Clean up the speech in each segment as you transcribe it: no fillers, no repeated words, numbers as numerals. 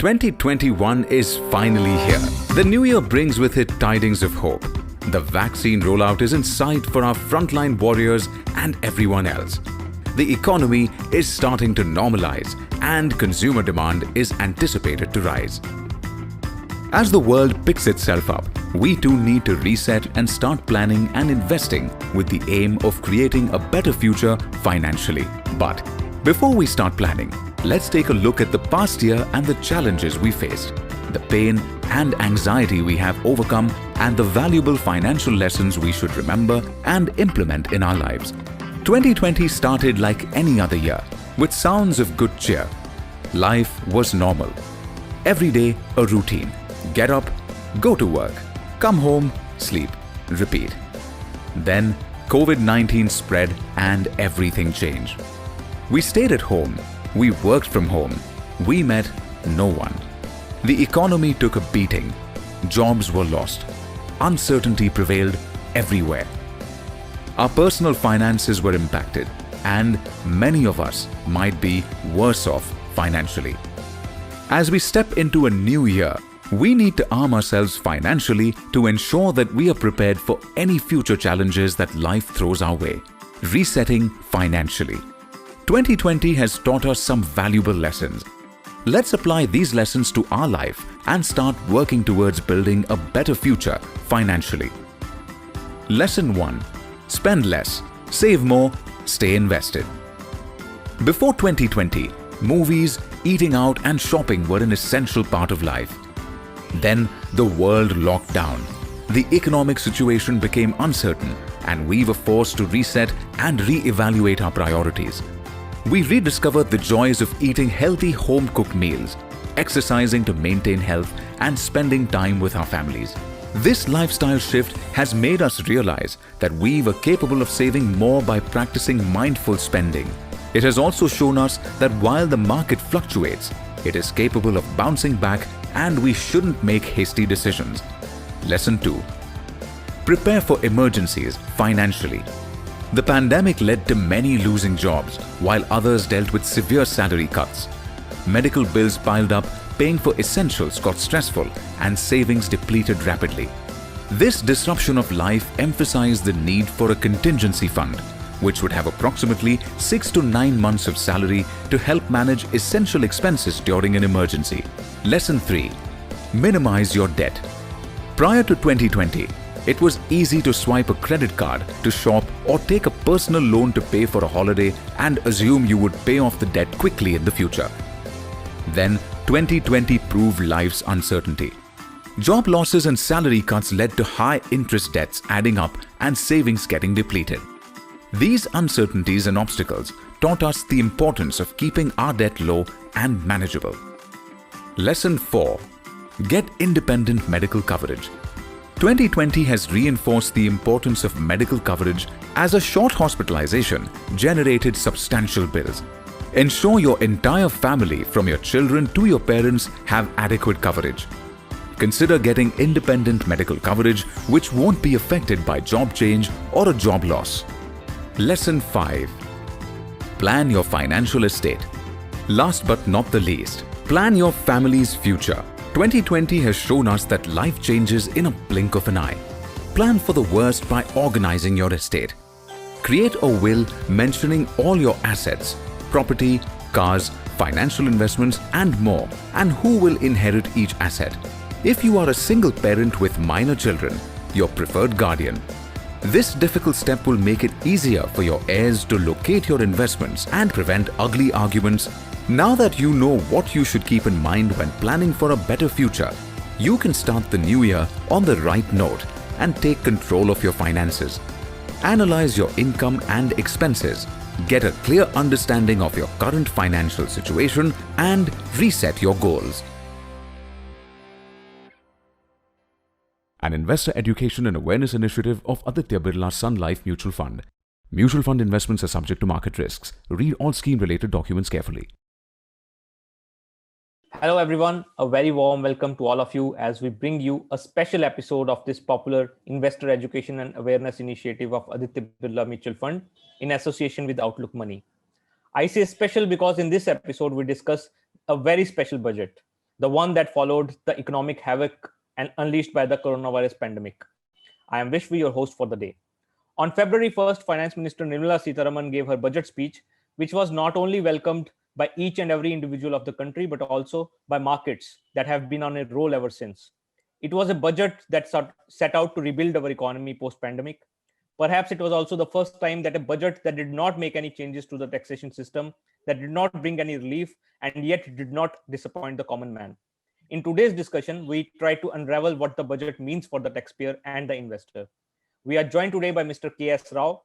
2021 is finally here. The new year brings with it tidings of hope. The vaccine rollout is in sight for our frontline warriors and everyone else. The economy is starting to normalize and consumer demand is anticipated to rise. As the world picks itself up, we too need to reset and start planning and investing with the aim of creating a better future financially. But before we start planning, let's take a look at the past year and the challenges we faced, the pain and anxiety we have overcome, and the valuable financial lessons we should remember and implement in our lives. 2020 started like any other year, with sounds of good cheer. Life was normal. Every day, a routine. Get up, go to work, come home, sleep, repeat. Then, COVID-19 spread and everything changed. We stayed at home. We worked from home. We met no one. The economy took a beating. Jobs were lost. Uncertainty prevailed everywhere. Our personal finances were impacted, and many of us might be worse off financially. As we step into a new year, we need to arm ourselves financially to ensure that we are prepared for any future challenges that life throws our way. Resetting financially. 2020 has taught us some valuable lessons. Let's apply these lessons to our life and start working towards building a better future financially. Lesson 1. Spend less, save more, stay invested. Before 2020, movies, eating out and shopping were an essential part of life. Then the world locked down. The economic situation became uncertain and we were forced to reset and re-evaluate our priorities. We rediscovered the joys of eating healthy home-cooked meals, exercising to maintain health, and spending time with our families. This lifestyle shift has made us realize that we were capable of saving more by practicing mindful spending. It has also shown us that while the market fluctuates, it is capable of bouncing back and we shouldn't make hasty decisions. Lesson 2. Prepare for emergencies financially. The pandemic led to many losing jobs, while others dealt with severe salary cuts. Medical bills piled up, paying for essentials got stressful, and savings depleted rapidly. This disruption of life emphasized the need for a contingency fund, which would have approximately 6 to 9 months of salary to help manage essential expenses during an emergency. Lesson 3. Minimize your debt. Prior to 2020, it was easy to swipe a credit card to shop or take a personal loan to pay for a holiday and assume you would pay off the debt quickly in the future. Then 2020 proved life's uncertainty. Job losses and salary cuts led to high interest debts adding up and savings getting depleted. These uncertainties and obstacles taught us the importance of keeping our debt low and manageable. Lesson 4. Get independent medical coverage. 2020 has reinforced the importance of medical coverage as a short hospitalization generated substantial bills. Ensure your entire family, from your children to your parents, have adequate coverage. Consider getting independent medical coverage which won't be affected by job change or a job loss. Lesson 5. Plan your financial estate. Last but not the least, plan your family's future. 2020 has shown us that life changes in a blink of an eye. Plan for the worst by organizing your estate. Create a will mentioning all your assets, property, cars, financial investments, and more, and who will inherit each asset. If you are a single parent with minor children, your preferred guardian. This difficult step will make it easier for your heirs to locate your investments and prevent ugly arguments. Now that you know what you should keep in mind when planning for a better future, you can start the new year on the right note and take control of your finances. Analyze your income and expenses, get a clear understanding of your current financial situation, and reset your goals. An investor education and awareness initiative of Aditya Birla Sun Life Mutual Fund. Mutual fund investments are subject to market risks. Read all scheme-related documents carefully. Hello everyone, a very warm welcome to all of you as we bring you a special episode of this popular investor education and awareness initiative of Aditya Birla Mutual Fund in association with Outlook Money. I say special because in this episode we discuss a very special budget. the one that followed the economic havoc and unleashed by the coronavirus pandemic. I am Vishwi, your host for the day. On February 1st, Finance Minister Nirmala Sitharaman gave her budget speech, which was not only welcomed by each and every individual of the country, but also by markets that have been on a roll ever since. It was a budget that set out to rebuild our economy post pandemic. Perhaps it was also the first time that a budget that did not make any changes to the taxation system, that did not bring any relief, and yet did not disappoint the common man. In today's discussion, we try to unravel what the budget means for the taxpayer and the investor. We are joined today by Mr. K.S. Rao,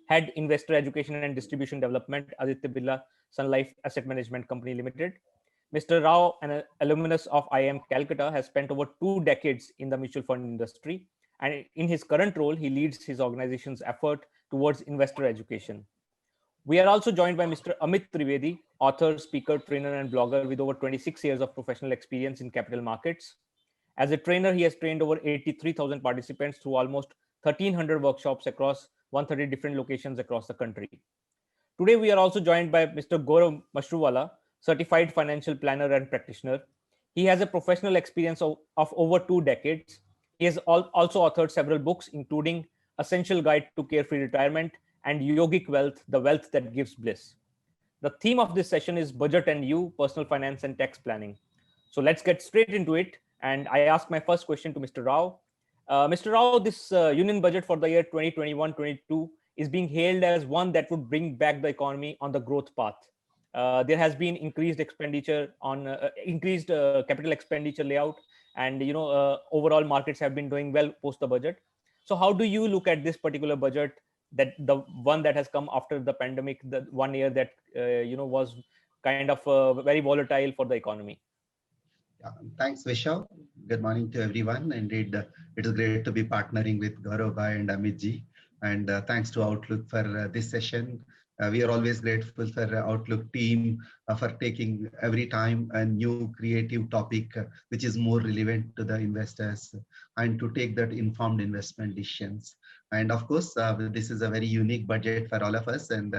Head Investor Education and Distribution Development, Aditya Birla Sun Life Asset Management Company Limited. Mr. Rao, an alumnus of IIM Calcutta, has spent over 2 decades in the mutual fund industry, and in his current role, he leads his organization's effort towards investor education. We are also joined by Mr. Amit Trivedi, author, speaker, trainer, and blogger with over 26 years of professional experience in capital markets. As a trainer, he has trained over 83,000 participants through almost 1,300 workshops across 130 different locations across the country. Today, we are also joined by Mr. Gaurav Mashruwala, certified financial planner and practitioner. He has a professional experience of over 2 decades. He has also authored several books, including Essential Guide to Carefree Retirement and Yogic Wealth, The Wealth That Gives Bliss. The theme of this session is budget and you, personal finance and tax planning. So let's get straight into it. And I ask my first question to Mr. Rao. Mr. Rao, this union budget for the year 2021-22 is being hailed as one that would bring back the economy on the growth path. There has been increased expenditure on increased capital expenditure layout, and overall markets have been doing well post the budget. So how do you look at this particular budget, that the one that has come after the pandemic, the 1 year that was kind of very volatile for the economy? Yeah, thanks, Vishav. Good morning to everyone. Indeed, it is great to be partnering with Gaurav Bhai and Amit ji. And thanks to Outlook for this session. We are always grateful for Outlook team for taking every time a new creative topic which is more relevant to the investors and to take that informed investment decisions. And of course, this is a very unique budget for all of us. And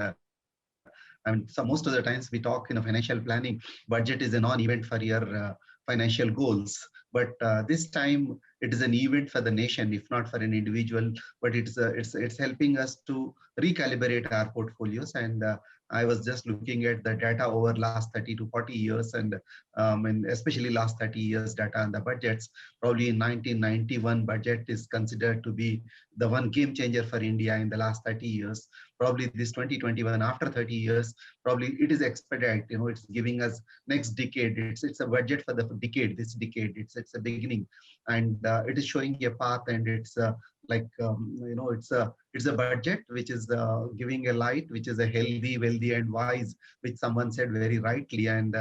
so most of the times we talk financial planning, budget is a non-event for your financial goals. But this time it is an event for the nation, if not for an individual. But it's helping us to recalibrate our portfolios. And I was just looking at the data over last 30 to 40 years, and especially last 30 years data on the budgets. Probably in 1991 budget is considered to be the one game changer for India in the last 30 years. Probably this 2021, after 30 years, probably it is expedite. It's giving us next decade. It's a budget for the decade. This decade, it's a beginning, and it is showing a path. And it's it's a budget which is giving a light, which is a healthy, wealthy, and wise, which someone said very rightly. And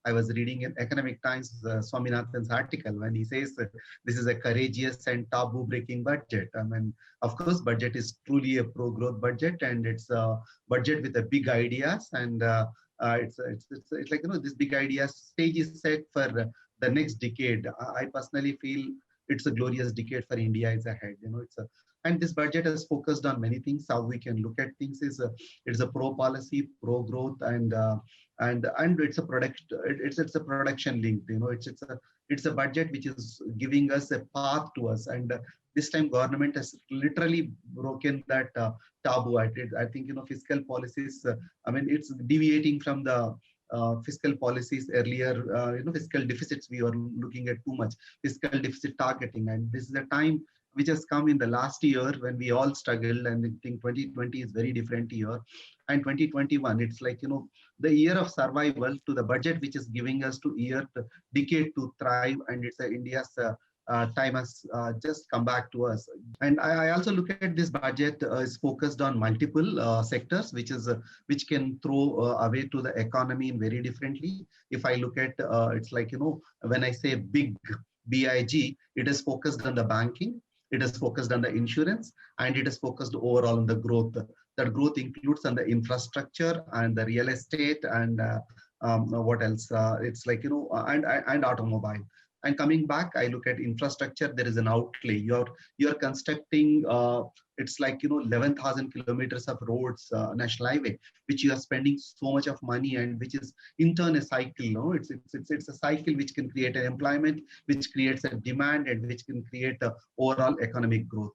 I was reading in Economic Times Swaminathan's article when he says that this is a courageous and taboo-breaking budget. I mean, of course, budget is truly a pro-growth budget, and it's a budget with a big ideas. And it's like this big idea stage is set for the next decade. I personally feel it's a glorious decade for India is ahead. And this budget has focused on many things. How we can look at things is it's a pro policy, pro growth, and it's a product. It's a production linked. It's a budget which is giving us a path to us. And this time government has literally broken that taboo. I think fiscal policies. It's deviating from the fiscal policies earlier. Fiscal deficits, we were looking at too much fiscal deficit targeting, and this is a time which has come in the last year when we all struggled. And I think 2020 is very different year, and 2021 it's like the year of survival to the budget which is giving us to decade to thrive. And it's India's time has just come back to us. And I also look at this budget is focused on multiple sectors, which can throw away to the economy in very differently. If I look at it's like when I say big BIG, it is focused on the banking, it is focused on the insurance, and it is focused overall on the growth. That growth includes on the infrastructure and the real estate and what else? It's like and automobile. And coming back, I look at infrastructure. There is an outlay. You're constructing. It's like 11,000 kilometers of roads, national highway, which you are spending so much of money, and which is in turn a cycle. No, it's a cycle which can create an employment, which creates a demand, and which can create a overall economic growth.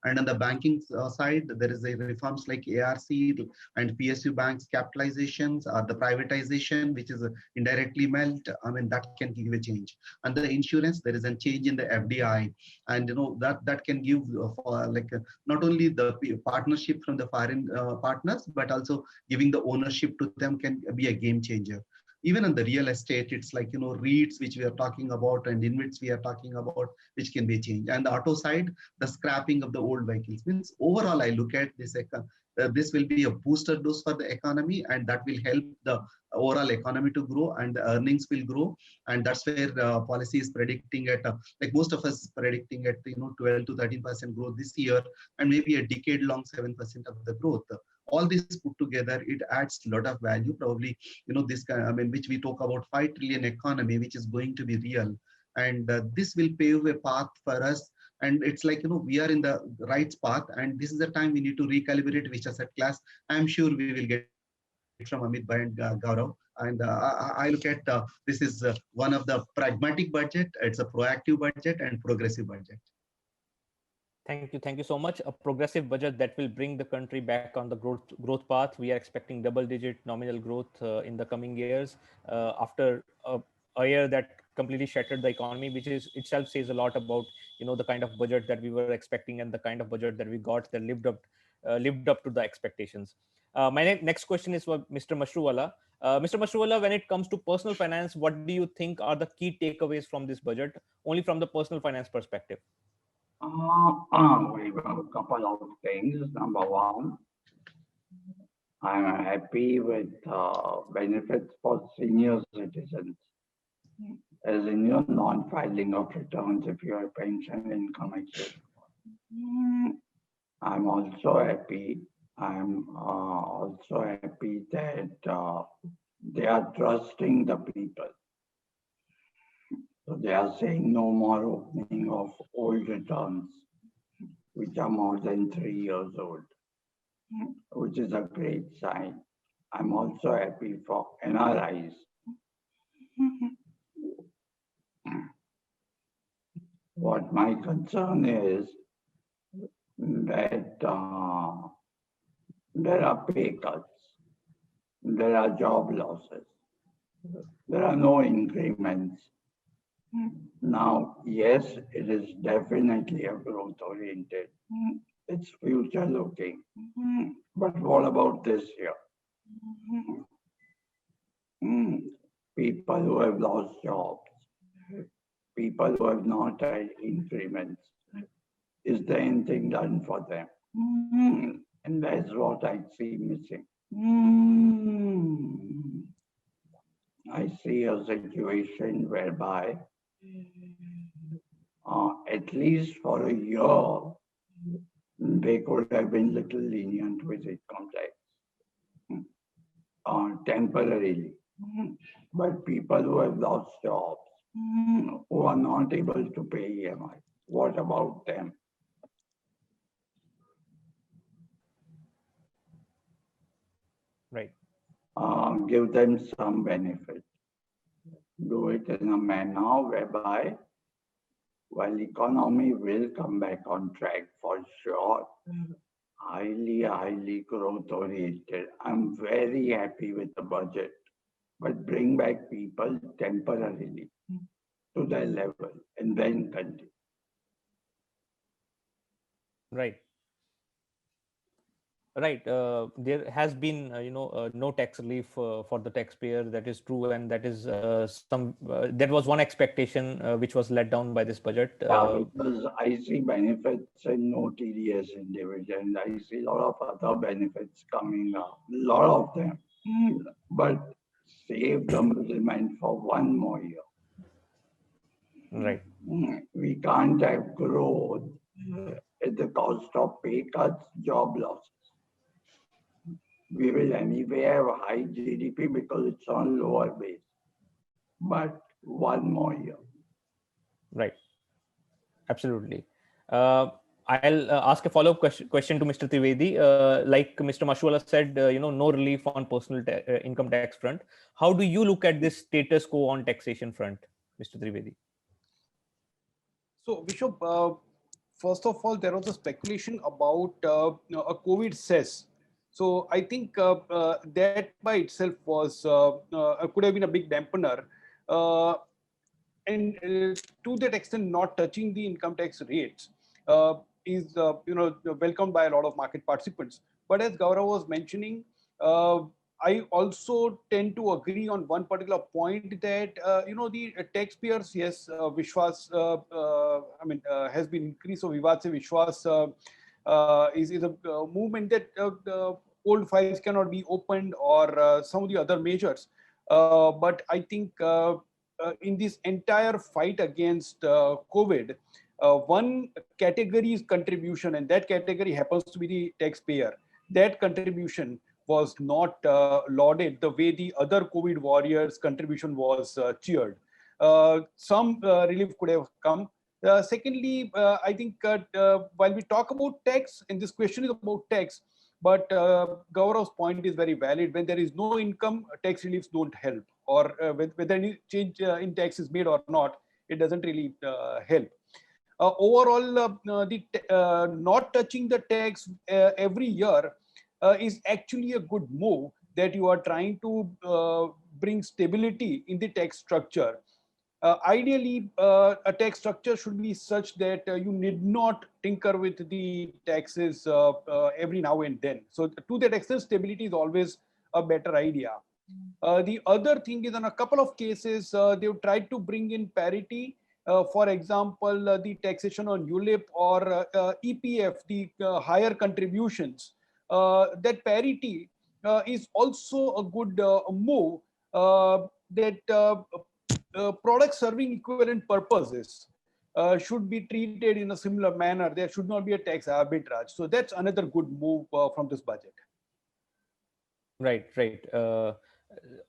And on the banking side, there is a reforms like ARC and PSU banks capitalizations or the privatization, which is indirectly meant. I mean, that can give a change. And the insurance, there is a change in the FDI, and that can give not only the partnership from the foreign partners, but also giving the ownership to them can be a game changer. Even on the real estate, it's like REITs, which we are talking about, and InvITs we are talking about, which can be a change. And the auto side, the scrapping of the old vehicles means overall I look at this will be a booster dose for the economy, and that will help the overall economy to grow, and the earnings will grow. And that's where policy is predicting at like most of us predicting at 12 to 13% growth this year, and maybe a decade long 7% of the growth. All this put together, it adds a lot of value. Probably this kind, I mean, which we talk about 5 trillion economy, which is going to be real. And this will pave a path for us. And it's like we are in the right path, and this is the time we need to recalibrate which asset class. I'm sure we will get from Amit Bhai and Gaurav. And I look at this is one of the pragmatic budget. It's a proactive budget and progressive budget. Thank you so much. A progressive budget that will bring the country back on the growth path. We are expecting double-digit nominal growth in the coming years after a year that completely shattered the economy, which is itself says a lot about the kind of budget that we were expecting and the kind of budget that we got that lived up to the expectations. My next question is for Mr. Mashruwala. Mr. Mashruwala, when it comes to personal finance, what do you think are the key takeaways from this budget, only from the personal finance perspective? We have a couple of things. Number one, I'm happy with benefits for senior citizens, as in your non-filing of returns if you have pension income, etc. I'm also happy. That they are trusting the people. So they are saying no more opening of old returns, which are more than 3 years old, which is a great sign. I'm also happy for NRIs. What my concern is that there are pay cuts, there are job losses, there are no increments. Now, yes, it is definitely a growth-oriented. It's future-looking. But what about this year? People who have lost jobs, people who have not had increments, is there anything done for them? And that's what I see missing. I see a situation whereby at least for a year, they could have been little lenient with income tax temporarily. But people who have lost jobs, who are not able to pay EMI, what about them? Right. Give them some benefit. Do it in a manner whereby, while economy will come back on track for sure, highly growth-oriented. I'm very happy with the budget, but bring back people temporarily to their level and then continue. Right. Right. There has been, no tax relief for the taxpayer. That is true, and that is that was one expectation which was let down by this budget. Because I see benefits and no TDS in dividend. I see a lot of other benefits coming up, a lot of them. But save the middleman for 1 more year. Right. We can't have growth at the cost of pay cuts, job losses. We will anyway have a high GDP because it's on lower base. But 1 more year. Right. Absolutely. I'll ask a follow-up question to Mr. Trivedi. Like Mr. Mashwala said, no relief on personal income tax front. How do you look at this status quo on taxation front, Mr. Trivedi? So, Vishal, first of all, there was a speculation about a COVID cess. So, I think that by itself was could have been a big dampener. And to that extent, not touching the income tax rates is welcomed by a lot of market participants. But as Gaurav was mentioning, I also tend to agree on one particular point that the taxpayers, yes, Vishwas, has been increased. So Vivad se Vishwas is a movement that the old files cannot be opened, or some of the other measures. But I think in this entire fight against COVID, one category is contribution, and that category happens to be the taxpayer. That contribution was not lauded the way the other COVID warriors' contribution was cheered. Some relief could have come. Secondly, I think while we talk about tax, and this question is about tax, but Gaurav's point is very valid. When there is no income, tax reliefs don't help, or whether any change in tax is made or not, it doesn't really help. Overall, not touching the tax every year is actually a good move, that you are trying to bring stability in the tax structure. Ideally, a tax structure should be such that you need not tinker with the taxes every now and then. So to that extent, stability is always a better idea. The other thing is, in a couple of cases, they've tried to bring in parity. For example, the taxation on ULIP or EPF, the higher contributions. That parity is also a good move, that products serving equivalent purposes should be treated in a similar manner. There should not be a tax arbitrage. So that's another good move from this budget. Right.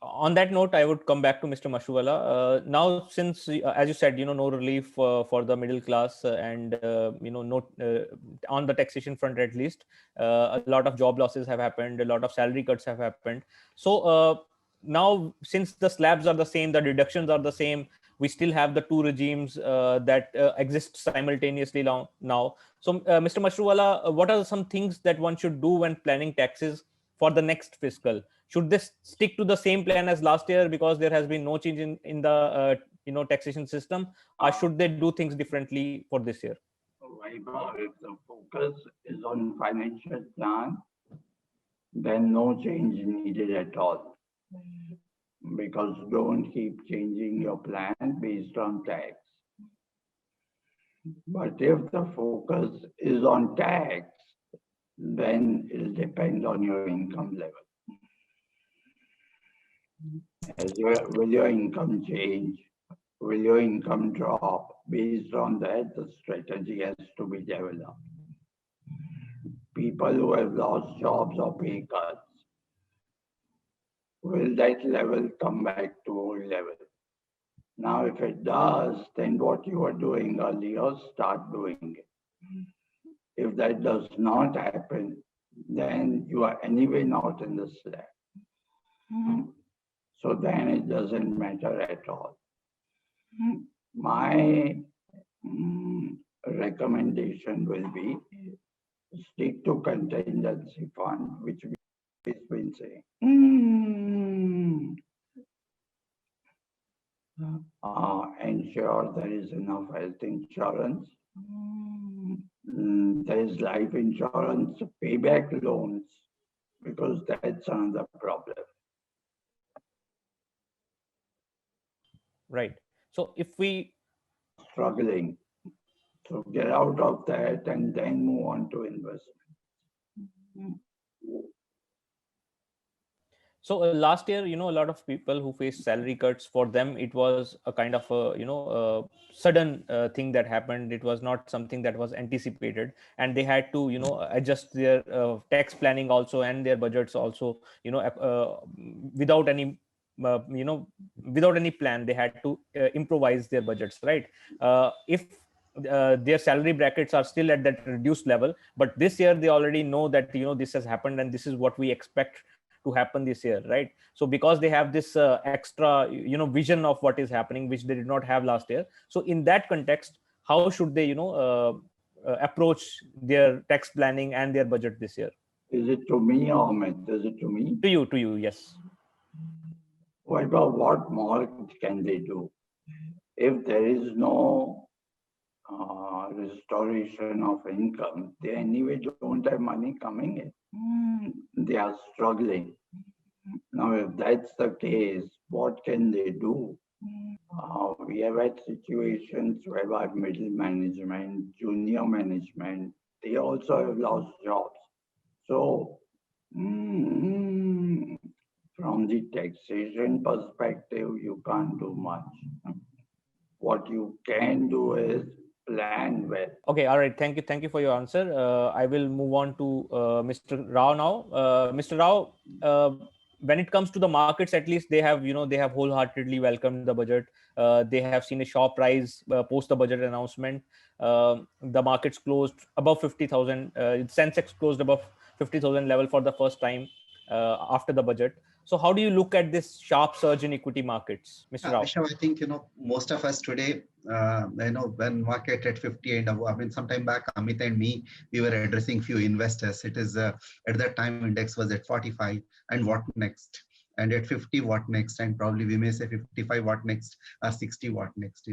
On that note, I would come back to Mr. Mashwala. Now, since, as you said, no relief for the middle class, and no on the taxation front at least, a lot of job losses have happened, a lot of salary cuts have happened. So now, since the slabs are the same, the deductions are the same, we still have the two regimes that exist simultaneously now. So, Mr. Mashwala, what are some things that one should do when planning taxes for the next fiscal? Should this stick to the same plan as last year because there has been no change in the taxation system, or should they do things differently for this year? If the focus is on financial plan, then no change needed at all. Because don't keep changing your plan based on tax. But if the focus is on tax, then it'll depend on your income level. Will your income change? Will your income drop? Based on that, the strategy has to be developed. People who have lost jobs or pay cuts, will that level come back to old level? Now, if it does, then what you were doing earlier, start doing it. If that does not happen, then you are anyway not in the slab. So then it doesn't matter at all. My recommendation will be stick to contingency fund, which we've been saying. Ensure there is enough health insurance. There is life insurance, payback loans, because that's another problem. Right. So if we struggling, so get out of that and then move on to investment. So last year, a lot of people who faced salary cuts, for them it was a kind of a sudden thing that happened. It was not something that was anticipated, and they had to adjust their tax planning also and their budgets also without any without any plan, they had to improvise their budgets, right? If their salary brackets are still at that reduced level, but this year they already know that this has happened and this is what we expect to happen this year, right? So because they have this extra vision of what is happening, which they did not have last year, so in that context, how should they approach their tax planning and their budget this year? Is it to me, Ahmed? Is it to me? To you, yes. Well, what more can they do? If there is no restoration of income, they anyway don't have money coming in. They are struggling. Now, if that's the case, what can they do? We have had situations where our middle management, junior management, they also have lost jobs. So, from the taxation perspective, you can't do much. What you can do is plan well. Okay, all right. Thank you for your answer. I will move on to Mr. Rao now. Mr. Rao, when it comes to the markets, at least they have wholeheartedly welcomed the budget. They have seen a sharp rise post the budget announcement. The markets closed above 50,000. Sensex closed above 50,000 level for the first time after the budget. So how do you look at this sharp surge in equity markets, Mr. Rao? Rishabh, I think, most of us today, when market at 50 and above, I mean, sometime back, Amit and me, we were addressing few investors. It is, at that time, index was at 45, and what next? And at 50, what next? And probably we may say 55, what next? 60, what next?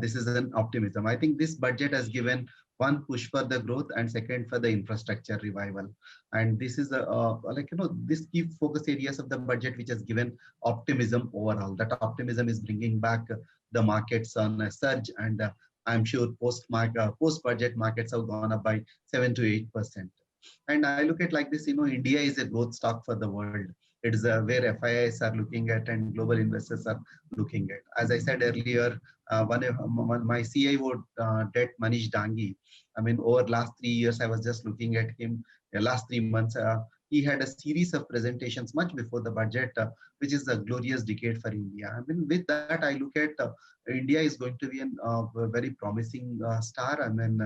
This is an optimism. I think this budget has given one, push for the growth, and second, for the infrastructure revival. And this is this key focus areas of the budget, which has given optimism overall. That optimism is bringing back the markets on a surge, and I'm sure post-budget markets have gone up by 7 to 8%. And I look at like this, India is a growth stock for the world. It is where FIIs are looking at and global investors are looking at. As I said earlier, my CIO, debt, Manish Dangi, I mean, over last 3 years, I was just looking at him. The last 3 months, he had a series of presentations much before the budget, which is a glorious decade for India. I mean, with that, I look at India is going to be a very promising star. I mean,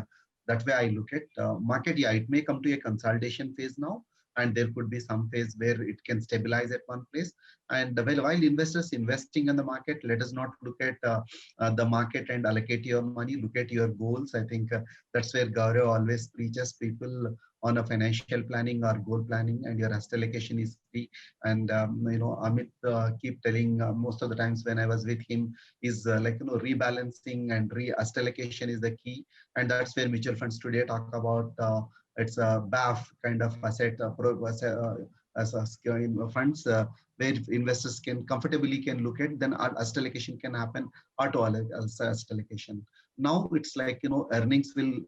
that way I look at market. Yeah, it may come to a consolidation phase now, and there could be some phase where it can stabilize at one place. And while investors investing in the market, let us not look at the market and allocate your money. Look at your goals. I think that's where Gaurav always preaches people on a financial planning or goal planning, and your asset allocation is key. And Amit keep telling most of the times when I was with him is rebalancing and asset allocation is the key, and that's where mutual funds today talk about. It's a BAF kind of asset funds where investors can comfortably look at, then asset allocation can happen, auto asset allocation. Now it's earnings will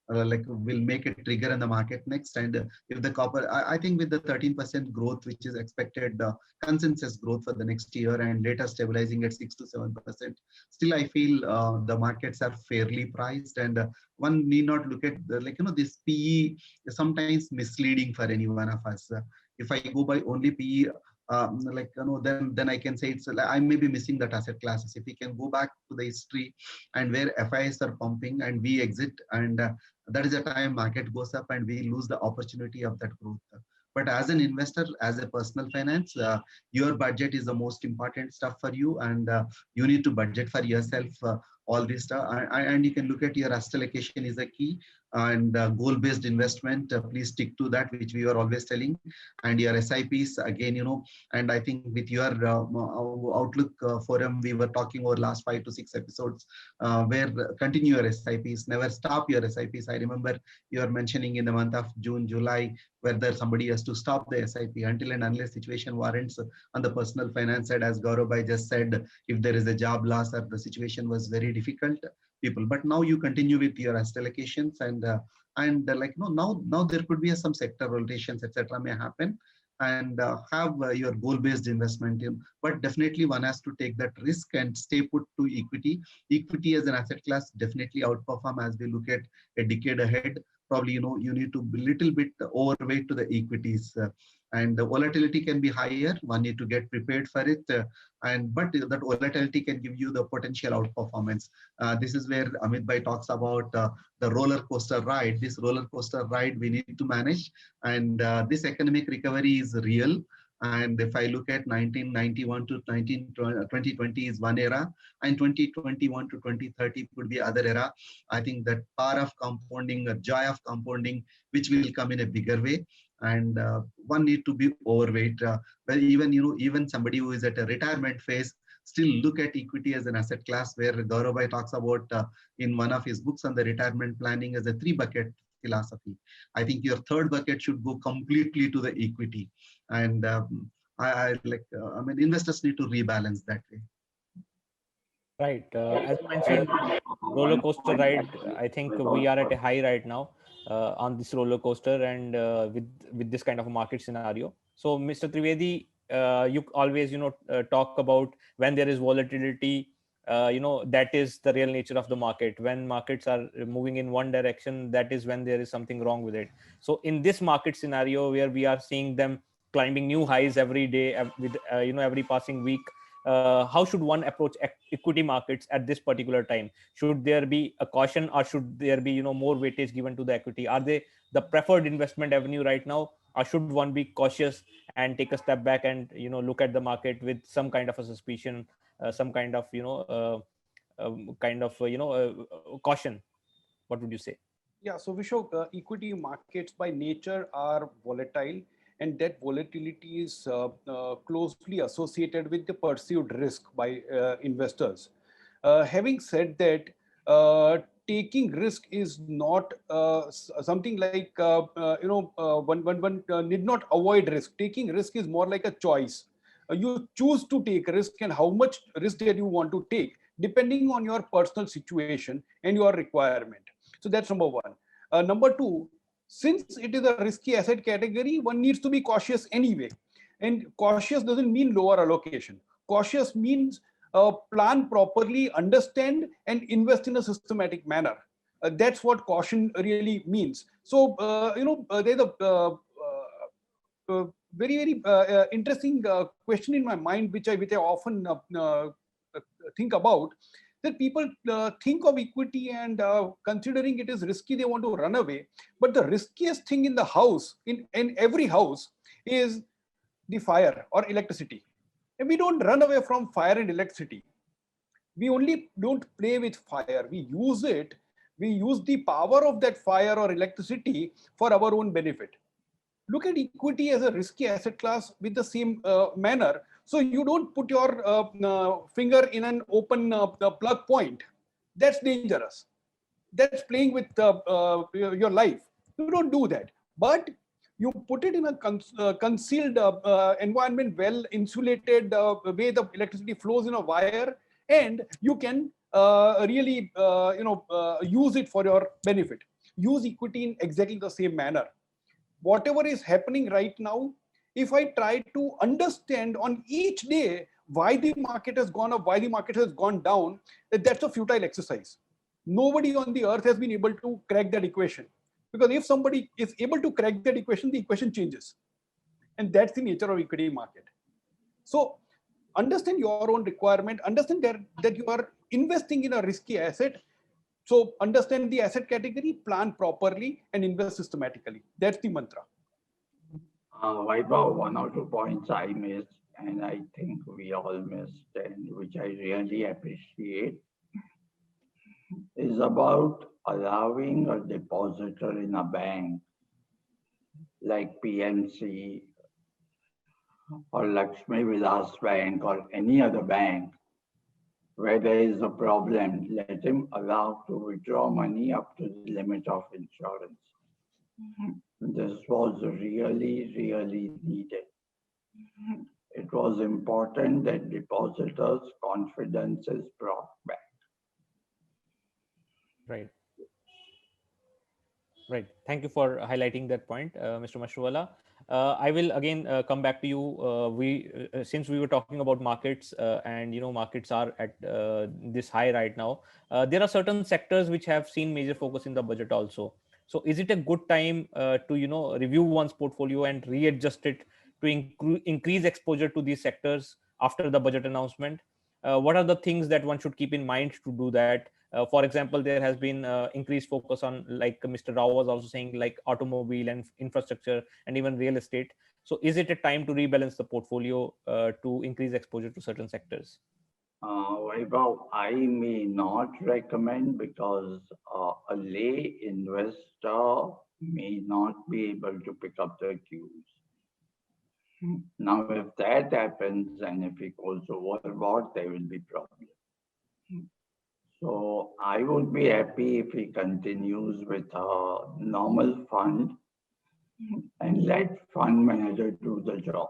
will make a trigger in the market next. And if the copper, I think with the 13% growth which is expected, consensus growth for the next year, and later stabilizing at 6 to 7%, still I feel the markets are fairly priced, and one need not look at this PE is sometimes misleading for any one of us. If I go by only PE, then I can say it's I may be missing that asset classes. If we can go back to the history and where FIs are pumping and we exit, and that is the time market goes up and we lose the opportunity of that growth. But as an investor, as a personal finance, your budget is the most important stuff for you, and you need to budget for yourself all this stuff. And you can look at your asset allocation is a key, and goal-based investment. Please stick to that, which we are always telling. And your SIPs again, and I think with your Outlook forum, we were talking over last 5 to 6 episodes, where continue your SIPs, never stop your SIPs. I remember you are mentioning in the month of June, July, whether somebody has to stop the SIP until and unless situation warrants on the personal finance side. As Gaurav just said, if there is a job loss or the situation was very difficult, people. But now you continue with your asset allocations, and now there could be some sector rotations, etc. may happen, and have your goal-based investment in. But definitely one has to take that risk and stay put to equity. Equity as an asset class definitely outperform as we look at a decade ahead. Probably you need to be little bit overweight to the equities. And the volatility can be higher. One need to get prepared for it. But that volatility can give you the potential outperformance. This is where Amit Bhai talks about the roller coaster ride. This roller coaster ride we need to manage. And this economic recovery is real. And if I look at 1991 to 2020 is one era, and 2021 to 2030 could be other era. I think that power of compounding, a joy of compounding, which will come in a bigger way. And one need to be overweight. But even even somebody who is at a retirement phase still look at equity as an asset class, where Gaurav Bhai talks about in one of his books on the retirement planning as a 3-bucket philosophy. I think your third bucket should go completely to the equity. And I mean, investors need to rebalance that way. Right. As you mentioned, roller coaster ride. I think we are at a high right now on this roller coaster, and with this kind of a market scenario. So, Mr. Trivedi, you always talk about when there is volatility. That is the real nature of the market. When markets are moving in one direction, that is when there is something wrong with it. So, in this market scenario where we are seeing them climbing new highs every day, with every passing week, how should one approach equity markets at this particular time? Should there be a caution, or should there be more weightage given to the equity? Are they the preferred investment avenue right now, or should one be cautious and take a step back and look at the market with some kind of a suspicion, some kind of caution? What would you say? Yeah, so Vishok, equity markets by nature are volatile, and that volatility is closely associated with the perceived risk by investors. Having said that, taking risk is not something like one need not avoid risk. Taking risk is more like a choice. You choose to take risk, and how much risk that you want to take, depending on your personal situation and your requirement. So that's number one. Number two, since it is a risky asset category, one needs to be cautious anyway. And cautious doesn't mean lower allocation. Cautious means plan properly, understand, and invest in a systematic manner. That's what caution really means. So, there's a very, very interesting question in my mind, which I often think about, that people think of equity and considering it is risky, they want to run away. But the riskiest thing in the house, in every house, is the fire or electricity. And we don't run away from fire and electricity. We only don't play with fire. We use it. We use the power of that fire or electricity for our own benefit. Look at equity as a risky asset class with the same manner. So you don't put your finger in an open plug point. That's dangerous. That's playing with your life. You don't do that. But you put it in a concealed environment, well insulated, way the electricity flows in a wire, and you can really use it for your benefit. Use equity in exactly the same manner. Whatever is happening right now, if I try to understand on each day why the market has gone up, why the market has gone down, that's a futile exercise. Nobody on the earth has been able to crack that equation. Because if somebody is able to crack that equation, the equation changes. And that's the nature of equity market. So understand your own requirement, understand that you are investing in a risky asset. So understand the asset category, plan properly, and invest systematically. That's the mantra. Vaibhav, one or two points I missed, and I think we all missed, and which I really appreciate, is about allowing a depositor in a bank like PNC or Lakshmi Vilas Bank or any other bank where there is a problem, let him allow to withdraw money up to the limit of insurance. This was really, really needed. It was important that depositors' confidence is brought back. Right. Right. Thank you for highlighting that point, Mr. Mashruwala. I will again come back to you. Since we were talking about markets and markets are at this high right now, there are certain sectors which have seen major focus in the budget also. So is it a good time to review one's portfolio and readjust it increase exposure to these sectors after the budget announcement? What are the things that one should keep in mind to do that? For example, there has been increased focus on, like Mr. Rao was also saying, like automobile and infrastructure and even real estate. So is it a time to rebalance the portfolio to increase exposure to certain sectors? Vaibhav, I may not recommend because a lay investor may not be able to pick up the cues. Now, if that happens and if he goes overboard, there will be problems. So I would be happy if he continues with a normal fund and let fund manager do the job.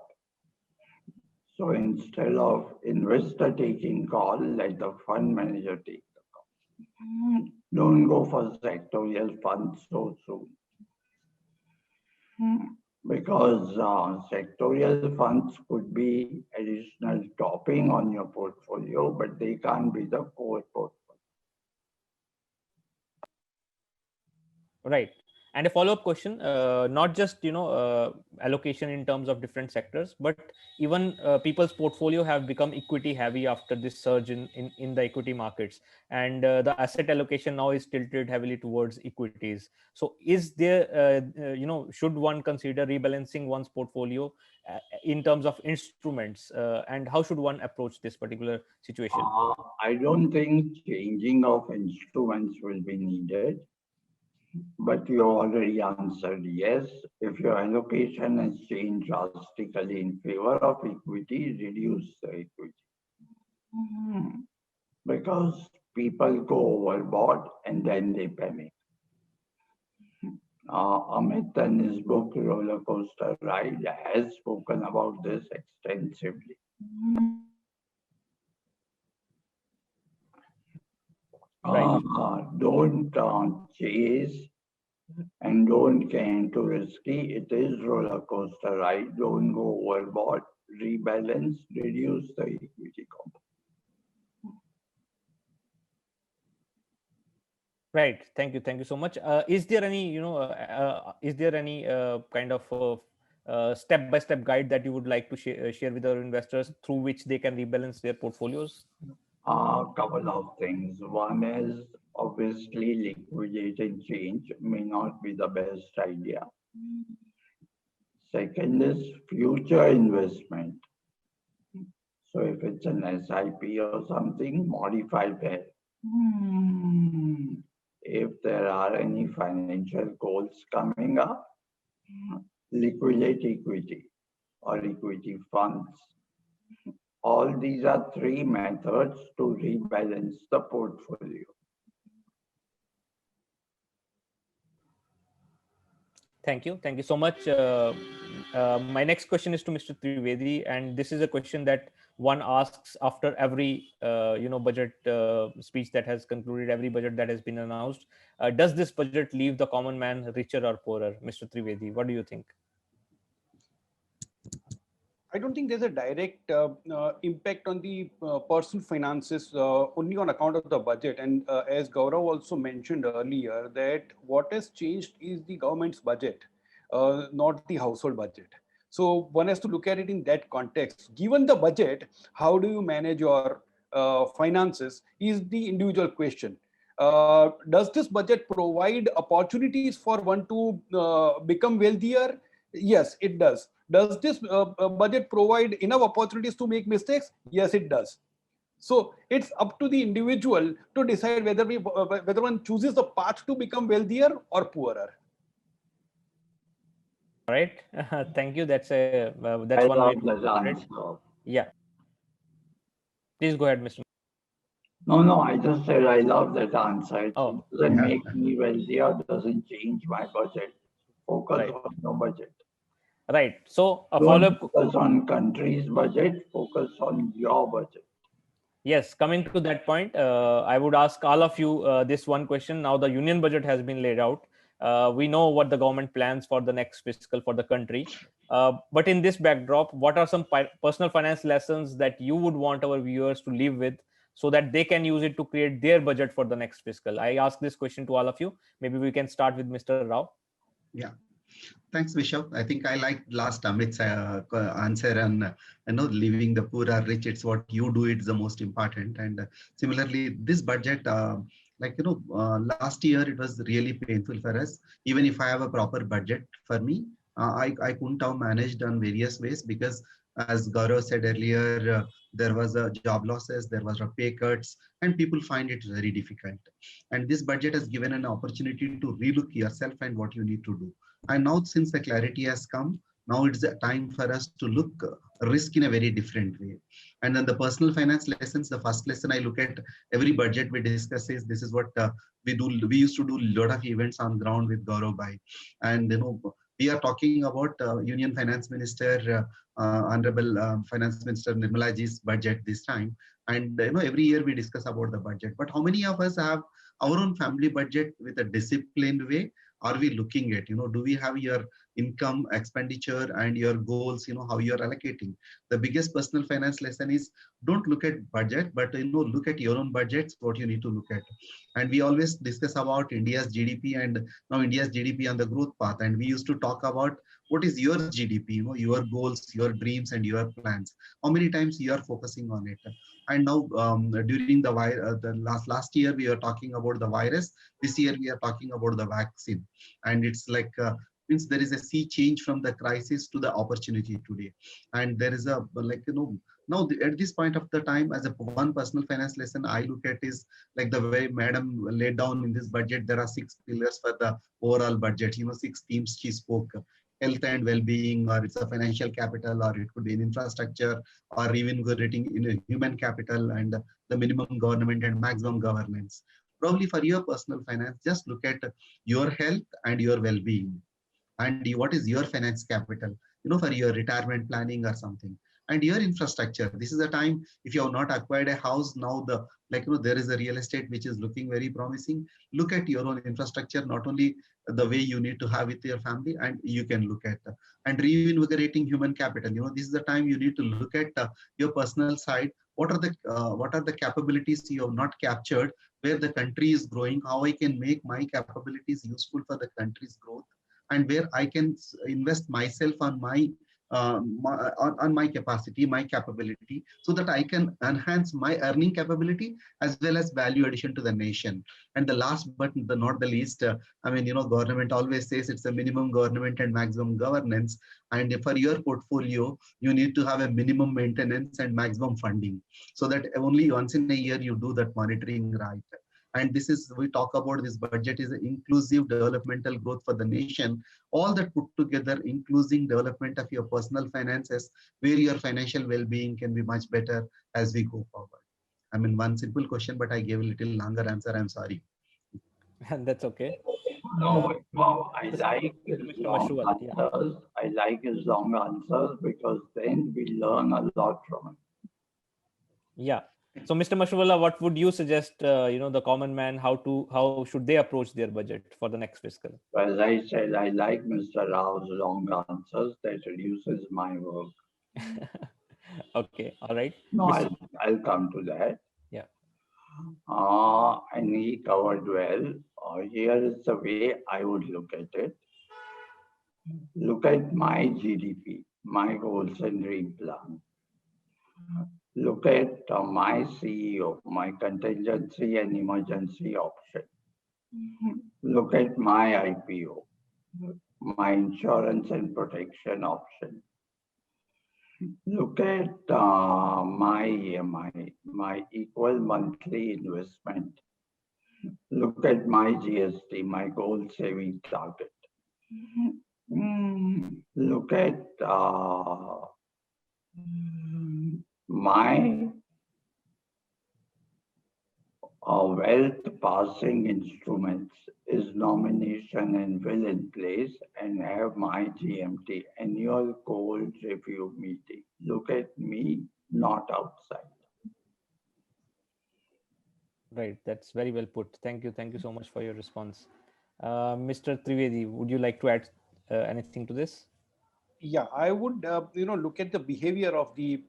So instead of investor taking call, let the fund manager take the call. Don't go for sectorial funds so soon. Because sectorial funds could be additional topping on your portfolio, but they can't be the core portfolio. Right. And a follow-up question, not just allocation in terms of different sectors, but even people's portfolio have become equity heavy after this surge in the equity markets, and the asset allocation now is tilted heavily towards equities. So is there should one consider rebalancing one's portfolio in terms of instruments, and how should one approach this particular situation? I don't think changing of instruments will be needed. But you already answered yes. If your allocation has changed drastically in favor of equity, reduce the equity. Because people go overboard and then they panic. Amit in his book Roller Coaster Ride has spoken about this extensively. Right. Don't chase and don't get into risky. It is roller coaster ride. Don't go overboard. Rebalance, reduce the equity component. Right. Thank you. Thank you so much. Is there any, kind of step-by-step guide that you would like to share with our investors through which they can rebalance their portfolios? A couple of things. One is obviously liquidating change may not be the best idea. Second is future investment. So if it's an SIP or something, modify that. If there are any financial goals coming up, liquidate equity or equity funds. All these are three methods to rebalance the portfolio. Thank you. Thank you so much. My next question is to Mr. Trivedi, and this is a question that one asks after every budget speech that has concluded, every budget that has been announced. Does this budget leave the common man richer or poorer? Mr. Trivedi, what do you think? I don't think there's a direct impact on the personal finances only on account of the budget. And as Gaurav also mentioned earlier, that what has changed is the government's budget, not the household budget. So one has to look at it in that context. Given the budget, how do you manage your finances is the individual question. Does this budget provide opportunities for one to become wealthier? Yes, it does. Does this budget provide enough opportunities to make mistakes? Yes, it does. So it's up to the individual to decide whether one chooses the path to become wealthier or poorer. All right. Thank you. That's I one way love to that put it. answer. Yeah. Please go ahead, Mr. No, I just said I love that answer. It Oh. doesn't make me wealthier, doesn't change my budget. Focus Right. on your budget. Right. So a Don't follow-up. focus on country's budget, focus on your budget. Yes, coming to that point, I would ask all of you this one question. Now the union budget has been laid out. We know what the government plans for the next fiscal for the country. But in this backdrop, what are some personal finance lessons that you would want our viewers to live with so that they can use it to create their budget for the next fiscal? I ask this question to all of you. Maybe we can start with Mr. Rao. Yeah. Thanks, Vishal. I think I liked last Amit's answer on, leaving the poor or rich. It's what you do. It's the most important. And similarly, this budget, last year, it was really painful for us. Even if I have a proper budget for me, I couldn't have managed on various ways because, as Gaurav said earlier, there was a job losses, there was a pay cuts, and people find it very difficult. And this budget has given an opportunity to relook yourself and what you need to do. And now, since the clarity has come, now it's a time for us to look risk in a very different way. And then the personal finance lessons, the first lesson I look at every budget we discuss is this is what we do. We used to do a lot of events on ground with Gaurav Bhai. And, we are talking about Union Finance Minister, Honorable Finance Minister Nirmala Ji's budget this time. And, every year we discuss about the budget. But how many of us have our own family budget with a disciplined way? Are we looking at, do we have your income, expenditure, and your goals, how you're allocating? The biggest personal finance lesson is don't look at budget, but, look at your own budgets, what you need to look at. And we always discuss about India's GDP and now India's GDP on the growth path. And we used to talk about what is your GDP, your goals, your dreams, and your plans. How many times you are focusing on it? And now during the last year, we are talking about the virus. This year, we are talking about the vaccine. And it's like, means there is a sea change from the crisis to the opportunity today. And there is a, now at this point of the time, as a one personal finance lesson I look at is like the way Madam laid down in this budget, there are 6 pillars for the overall budget, 6 themes she spoke. Health and well-being, or it's a financial capital, or it could be in infrastructure, or even rating in a human capital, and the minimum government and maximum governance. Probably for your personal finance, just look at your health and your well-being, and what is your finance capital, for your retirement planning or something, and your infrastructure. This is a time, if you have not acquired a house now, there is a real estate which is looking very promising. Look at your own infrastructure, not only the way you need to have with your family, and you can look at and reinvigorating human capital. This is the time you need to look at your personal side. What are the capabilities you have not captured, where the country is growing, how I can make my capabilities useful for the country's growth, and where I can invest myself on on my capacity, my capability, so that I can enhance my earning capability as well as value addition to the nation. And the last but not the least, government always says it's a minimum government and maximum governance. And for your portfolio, you need to have a minimum maintenance and maximum funding, so that only once in a year you do that monitoring right. And this is, we talk about this budget is an inclusive developmental growth for the nation. All that put together, including development of your personal finances, where your financial well-being can be much better as we go forward. One simple question, but I gave a little longer answer. I'm sorry. And that's okay. No, wow, I like his Mr. long Mashruwal, yeah. answers. I like his long answers because then we learn a lot from it. Yeah. So, Mr. Mashruwala, what would you suggest, the common man, how should they approach their budget for the next fiscal? As I said, I like Mr. Rao's long answers. That reduces my work. Okay, all right. No, I'll come to that. Yeah. And he covered well. Here is the way I would look at it. Look at my GDP, my goals and dream plan. Look at my CEO, my contingency and emergency option. Look at my IPO, my insurance and protection option. Look at my EMI, my equal monthly investment. Look at my GST, my goal saving target. Look at my wealth passing instruments is nomination and will in place, and have my GMT, annual goal review meeting. Look at me, not outside. Right. That's very well put. Thank you. Thank you so much for your response. Mr. Trivedi, would you like to add anything to this? Yeah, I would, look at the behavior of the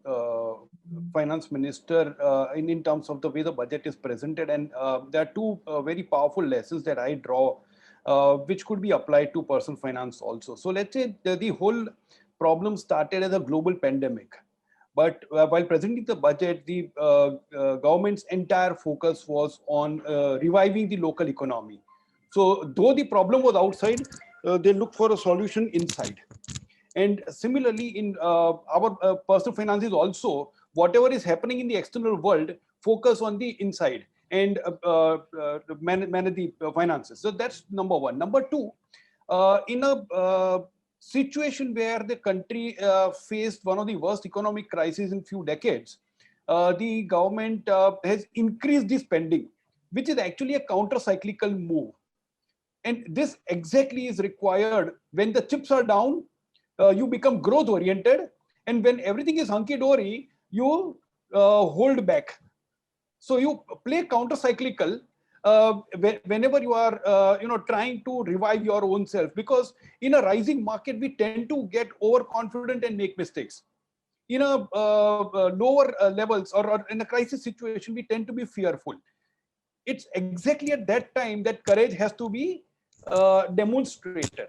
finance minister in terms of the way the budget is presented. And there are two very powerful lessons that I draw which could be applied to personal finance also. So let's say the whole problem started as a global pandemic. But while presenting the budget, the government's entire focus was on reviving the local economy. So though the problem was outside, they looked for a solution inside. And similarly, in our personal finances also, whatever is happening in the external world, focus on the inside and manage the finances. So that's number one. Number two, in a situation where the country faced one of the worst economic crises in few decades, the government has increased the spending, which is actually a counter-cyclical move. And this exactly is required when the chips are down. You become growth oriented, and when everything is hunky-dory, you hold back. So you play counter-cyclical whenever you are trying to revive your own self, because in a rising market we tend to get overconfident and make mistakes. In a lower levels or in a crisis situation, we tend to be fearful. It's exactly at that time that courage has to be demonstrated.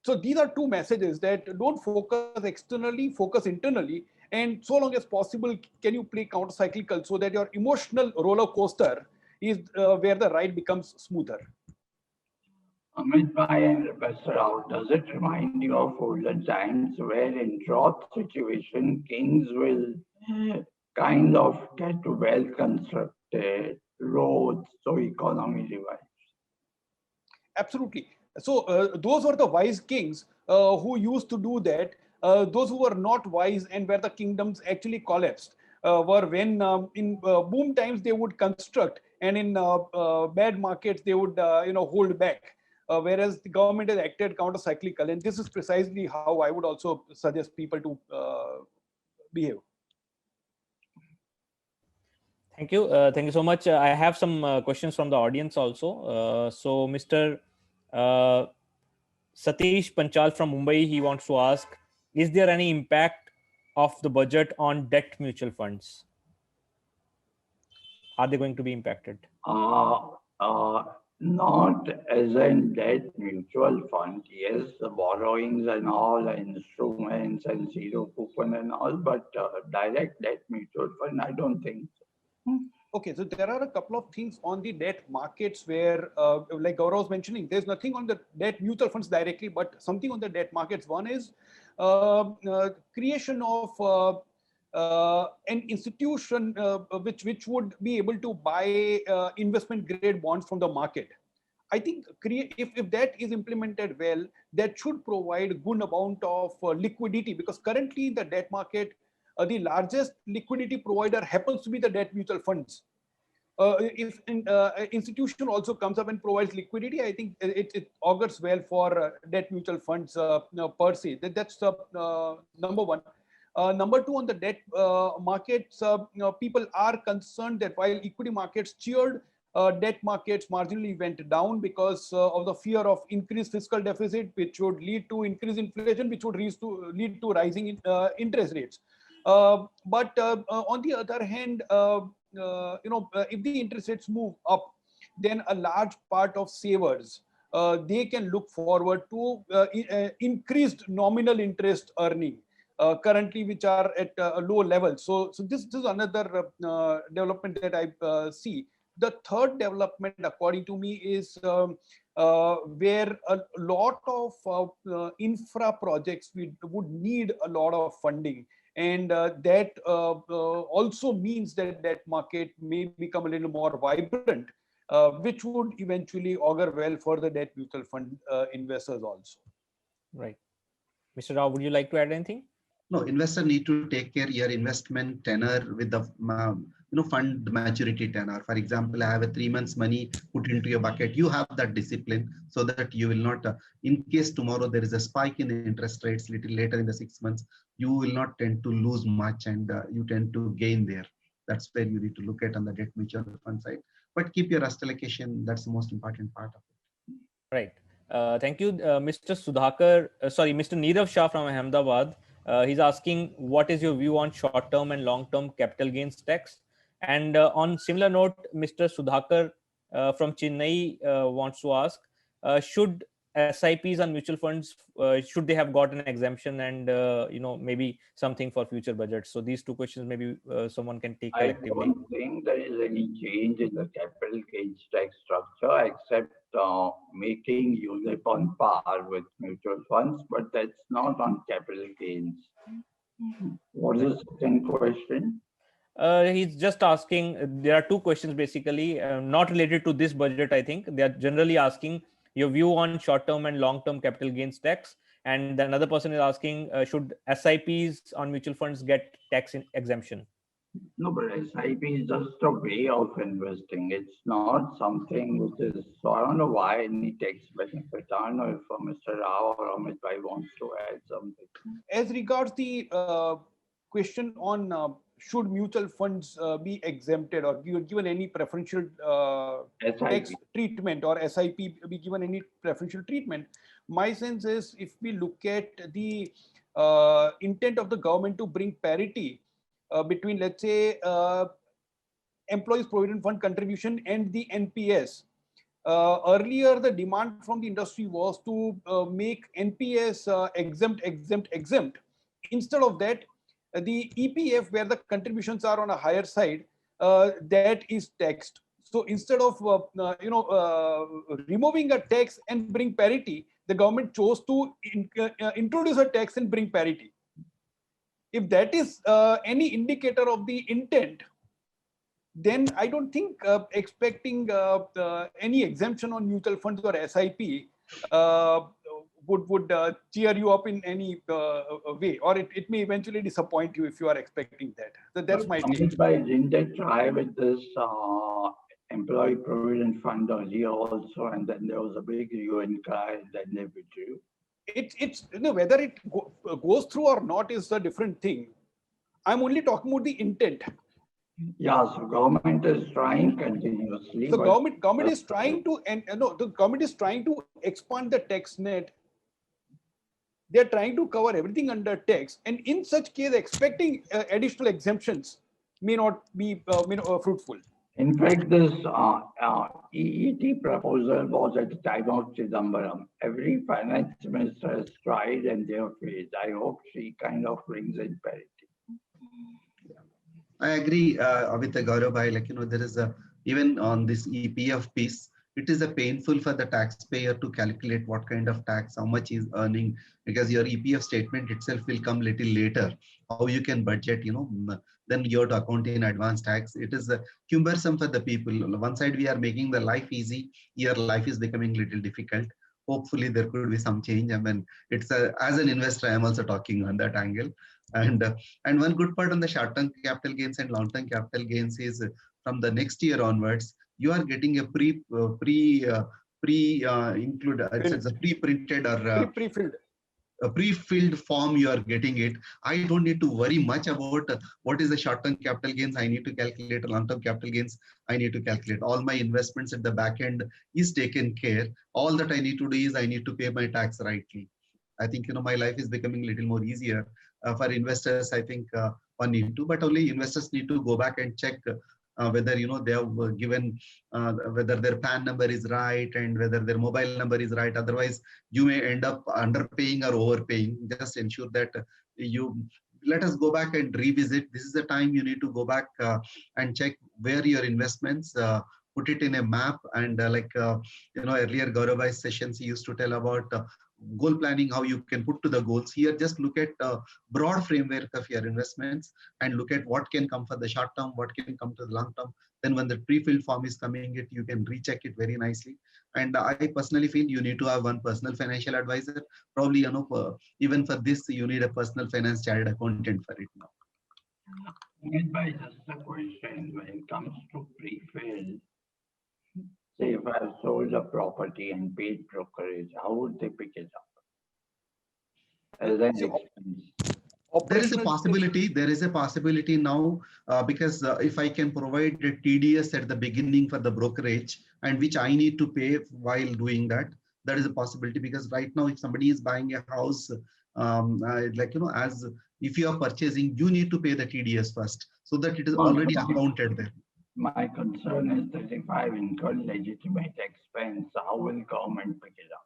So these are two messages, that don't focus externally, focus internally, and so long as possible, can you play counter-cyclical so that your emotional roller coaster is where the ride becomes smoother. Amit Bhai and Professor Rao, does it remind you of older times where in drought situation, kings will kind of get well constructed roads so economy revives? Absolutely. So those were the wise kings who used to do that. Those who were not wise and where the kingdoms actually collapsed were when in boom times they would construct, and in bad markets they would hold back. Whereas the government has acted counter-cyclical, and this is precisely how I would also suggest people to behave. Thank you. Thank you so much. I have some questions from the audience also. So Mr. Satish Panchal from Mumbai, he wants to ask, is there any impact of the budget on debt mutual funds? Are they going to be impacted? Not as in debt mutual fund. Yes, the borrowings and all instruments and zero coupon and all, but direct debt mutual fund, I don't think so. Okay, so there are a couple of things on the debt markets where, like Gaurav was mentioning, there's nothing on the debt mutual funds directly, but something on the debt markets. One is creation of an institution which would be able to buy investment grade bonds from the market. I think if that is implemented well, that should provide good amount of liquidity, because currently in the debt market, the largest liquidity provider happens to be the debt mutual funds. If an institution also comes up and provides liquidity, I think it augurs well for debt mutual funds per se. That's number one. Number two, on the debt markets, people are concerned that while equity markets cheered, debt markets marginally went down because of the fear of increased fiscal deficit, which would lead to increased inflation, which would lead to rising interest rates. But on the other hand, if the interest rates move up, then a large part of savers, they can look forward to increased nominal interest earning. Currently, which are at a low level. So this is another development that I see. The third development, according to me, is where a lot of infra projects would need a lot of funding. And that also means that that market may become a little more vibrant, which would eventually augur well for the debt mutual fund investors also. Right. Mr. Rao, would you like to add anything? No, investor need to take care your investment tenor with the fund maturity tenor. For example, I have a 3 months money put into your bucket. You have that discipline so that you will not, in case tomorrow there is a spike in interest rates little later in the 6 months, you will not tend to lose much and you tend to gain there. That's where you need to look at on the debt mutual fund side. But keep your rust allocation. That's the most important part of it. Right. Thank you, Mr. Mr. Nirav Shah from Ahmedabad. He's asking, what is your view on short-term and long-term capital gains tax? And on similar note, Mr. Sudhakar from Chennai wants to ask, should SIPs on mutual funds, should they have got an exemption, and maybe something for future budgets? So these two questions maybe someone can take I collectively. don't think there is any change in the capital gains tax structure except making ULIP on par with mutual funds, but that's not on capital gains. What is the second question? He's just asking, there are two questions basically, not related to this budget. I think they are generally asking your view on short-term and long-term capital gains tax. And then another person is asking, should SIPs on mutual funds get tax exemption? No, but SIP is just a way of investing. It's not something which is, so I don't know why any tax benefit. I don't know if Mr. Rao or Amit Bhai wants to add something. As regards the question on should mutual funds be exempted or given any preferential tax treatment, or SIP be given any preferential treatment, my sense is, if we look at the intent of the government to bring parity between, let's say, employees provident fund contribution and the NPS. Earlier, the demand from the industry was to make NPS exempt. Instead of that, the EPF, where the contributions are on a higher side, that is taxed. So instead of removing a tax and bring parity, the government chose to introduce a tax and bring parity. If that is any indicator of the intent, then I don't think expecting any exemption on mutual funds or SIP would cheer you up in any way, or it may eventually disappoint you if you are expecting that. So that's my take. Didn't they try with this employee provident fund earlier also, and then there was a big UN cry, then they withdrew? It's whether it goes through or not is a different thing. I'm only talking about the intent. Yeah, so government is trying continuously. So government is trying to, and the government is trying to expand the tax net. They are trying to cover everything under tax, and in such case, expecting additional exemptions may not be fruitful. In fact, this EET proposal was at the time of Chidambaram. Every finance minister has tried and they have failed. I hope she kind of brings in parity. I agree with the Gaurav bhai, there is even on this EPF piece, it is a painful for the taxpayer to calculate what kind of tax, how much is earning, because your EPF statement itself will come little later. How you can budget, then you have to account in advance tax. It is cumbersome for the people. One side we are making the life easy, here life is becoming little difficult. Hopefully there could be some change. I mean, it's as an investor, I am also talking on that angle. And one good part on the short-term capital gains and long-term capital gains is from the next year onwards, you are getting a it's a pre-printed or pre-filled. A pre-filled form. You are getting it. I don't need to worry much about what is the short-term capital gains I need to calculate, long-term capital gains I need to calculate. All my investments at the back end is taken care. All that I need to do is I need to pay my tax rightly. I think my life is becoming a little more easier for investors. I think one need to, but only investors need to go back and check whether they have given whether their PAN number is right and whether their mobile number is right. Otherwise, you may end up underpaying or overpaying. Just ensure that you let us go back and revisit. This is the time you need to go back and check where your investments. Put it in a map, and earlier Gauravai's sessions, he used to tell about goal planning, how you can put to the goals. Here, just look at broad framework of your investments and look at what can come for the short term, what can come to the long term. Then when the pre-filled form is coming, you can recheck it very nicely. And I personally feel you need to have one personal financial advisor. Probably, even for this, you need a personal finance chartered accountant for it now. Just a question, when it comes to pre-filled, say if I have sold a property and paid brokerage, how would they pick it up? As an expense. There is a possibility. There is a possibility now because if I can provide the TDS at the beginning for the brokerage, and which I need to pay while doing that, that is a possibility. Because right now, if somebody is buying a house, as if you are purchasing, you need to pay the TDS first, so that it is already accounted there. My concern is that if I've incurred legitimate expense, how will government pick it up?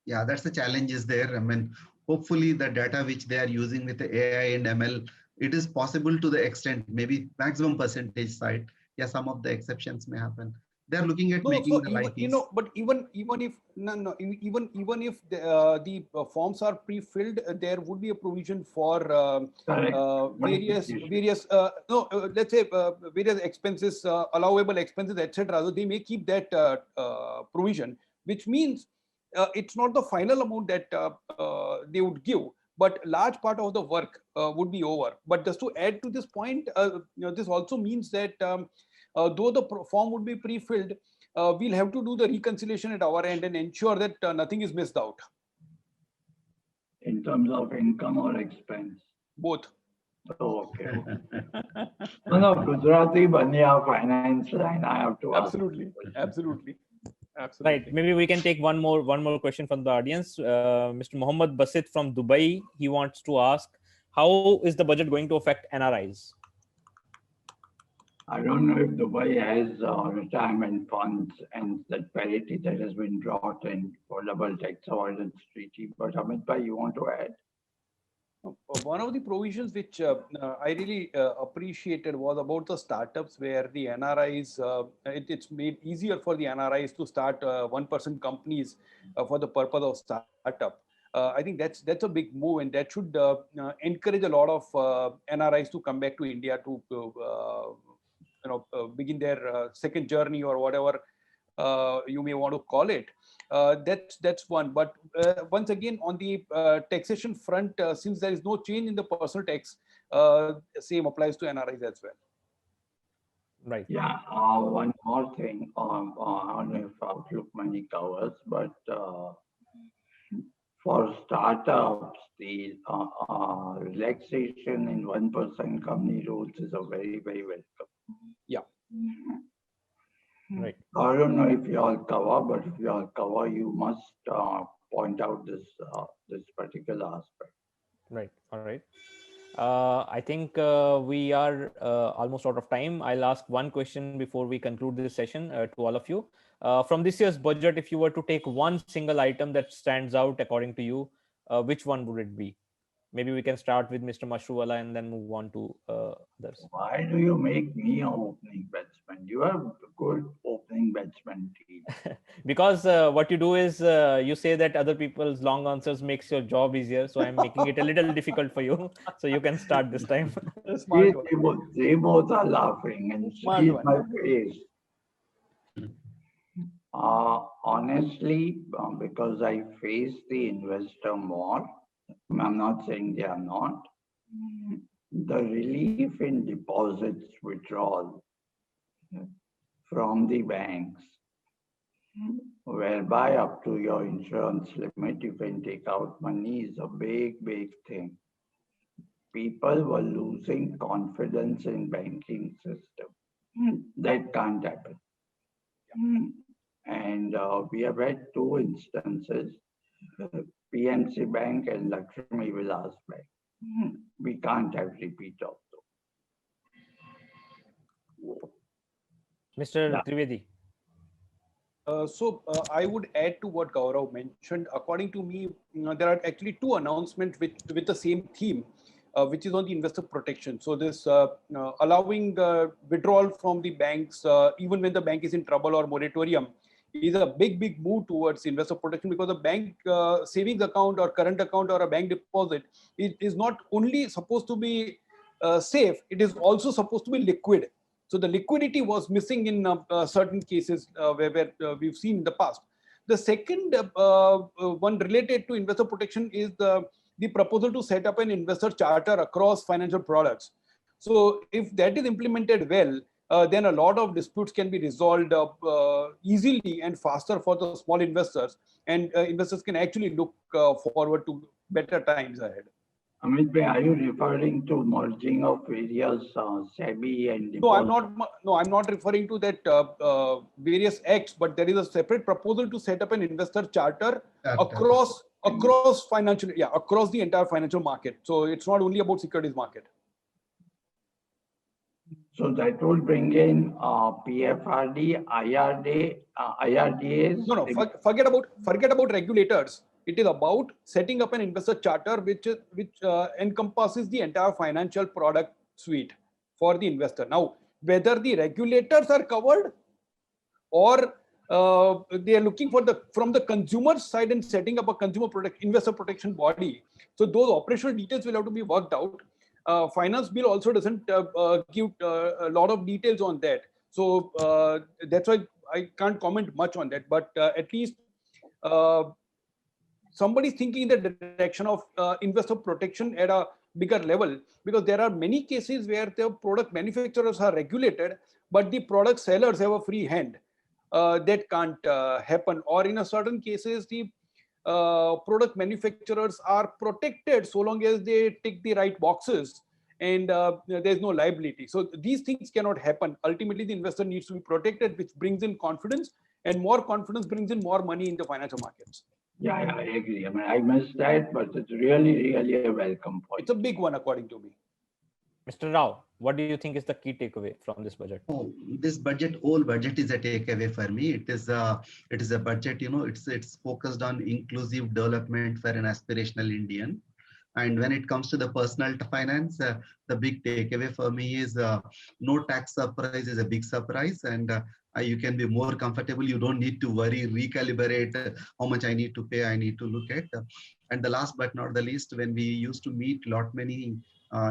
Yeah, that's the challenge is there. I mean, hopefully the data which they are using with the AI and ML, it is possible to the extent, maybe maximum percentage side. Yeah, some of the exceptions may happen. They're looking at No, no, making so the even life you easy. know, but even if no, no, even if the forms are pre-filled, there would be a provision for Correct. various no let's say various expenses, allowable expenses, etc. So they may keep that provision, which means it's not the final amount that they would give, but large part of the work would be over. But just to add to this point, this also means that though the form would be pre-filled, we'll have to do the reconciliation at our end and ensure that nothing is missed out. In terms of income or expense? Both. Oh, okay. No, Gujarati Banya finance line, I have to ask. Absolutely. Right. Maybe we can take one more question from the audience. Mr. Mohammed Basit from Dubai. He wants to ask, how is the budget going to affect NRIs? I don't know if Dubai has retirement funds and that parity that has been brought in for double tax avoidance treaty. But Amit Bhai, you want to add? One of the provisions which I really appreciated was about the startups, where the NRIs, it's made easier for the NRIs to start 1% companies for the purpose of startup. I think that's a big move, and that should encourage a lot of NRIs to come back to India to begin their second journey, or whatever you may want to call it. That's one. But once again, on the taxation front, since there is no change in the personal tax, same applies to NRIs as well. Right. Yeah. One more thing. I don't know if Outlook Money covers, but for startups, the relaxation in 1% company rules is a very, very welcome. Yeah. Right. I don't know if you all cover, but if you all cover, you must point out this particular aspect. Right. All right. I think we are almost out of time. I'll ask one question before we conclude this session to all of you. From this year's budget, if you were to take one single item that stands out according to you, which one would it be? Maybe we can start with Mr. Mashruwala and then move on to others. Why do you make me an opening batsman? You have a good opening batsman team. Because what you do is you say that other people's long answers makes your job easier. So I'm making it a little difficult for you. So you can start this time. They both are laughing and see my face. Honestly, because I face the investor more, I'm not saying they are not. The relief in deposits withdrawal from the banks, whereby up to your insurance limit you can take out money, is a big, big thing. People were losing confidence in banking system. That can't happen. And we have had two instances, PNC Bank and Lakshmi Vilas Bank. We can't have repeat of those. Mr. Trivedi. So I would add to what Gaurav mentioned. According to me, there are actually two announcements with the same theme, which is on the investor protection. So this allowing the withdrawal from the banks, even when the bank is in trouble or moratorium, is a big move towards investor protection, because a bank savings account or current account or a bank deposit is not only supposed to be safe, it is also supposed to be liquid. So the liquidity was missing in certain cases where we've seen in the past. The second one related to investor protection is the proposal to set up an investor charter across financial products. So if that is implemented well, then a lot of disputes can be resolved easily and faster for the small investors, and investors can actually look forward to better times ahead. Amit Bhai, are you referring to merging of various SEBI and deposit? No, I'm not referring to that various acts, but there is a separate proposal to set up an investor charter across financial, across the entire financial market. So it's not only about securities market. So that will bring in PFRD, IRDAs. No, no, forget about regulators. It is about setting up an investor charter which encompasses the entire financial product suite for the investor. Now, whether the regulators are covered or they are looking for from the consumer side and setting up a investor protection body. So those operational details will have to be worked out. Finance bill also doesn't give a lot of details on that. So that's why I can't comment much on that. But at least somebody's thinking in the direction of investor protection at a bigger level, because there are many cases where the product manufacturers are regulated, but the product sellers have a free hand. That can't happen. Or in a certain cases, the product manufacturers are protected so long as they tick the right boxes and there's no liability. So these things cannot happen. Ultimately, the investor needs to be protected, which brings in confidence, and more confidence brings in more money in the financial markets. Yeah, I agree. I mean, I missed that, but it's really a welcome point. It's a big one, according to me. Mr. Rao, what do you think is the key takeaway from this budget? Oh, this whole budget is a takeaway for me. It is a budget, it's focused on inclusive development for an aspirational Indian. And when it comes to the personal finance, the big takeaway for me is no tax surprise is a big surprise, and you can be more comfortable. You don't need to worry, recalibrate how much I need to pay. I need to look at. And the last but not the least, when we used to meet many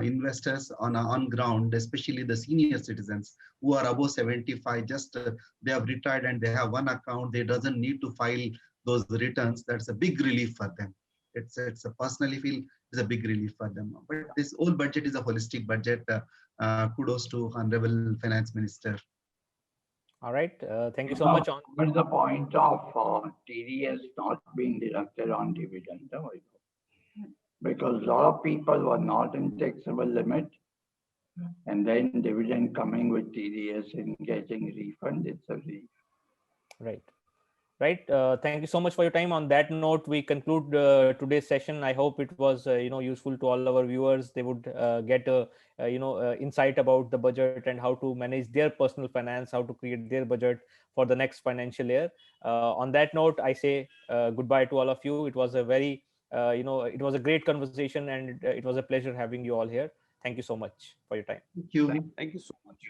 investors on ground, especially the senior citizens who are above 75, just they have retired and they have one account. They doesn't need to file those returns. That's a big relief for them. It's a personally feel it's a big relief for them. But this whole budget is a holistic budget. Kudos to Honorable Finance Minister. All right. Thank you so much. What's the point of TDS not being deducted on dividend? Because a lot of people were not in taxable limit, and then dividend coming with TDS and getting refund, it's a relief. Right. Thank you so much for your time. On that note, we conclude today's session. I hope it was useful to all our viewers. They would get insight about the budget and how to manage their personal finance, how to create their budget for the next financial year. On that note, I say goodbye to all of you. It was a very it was a great conversation, and it was a pleasure having you all here. Thank you so much for your time. Thank you. Thank you so much.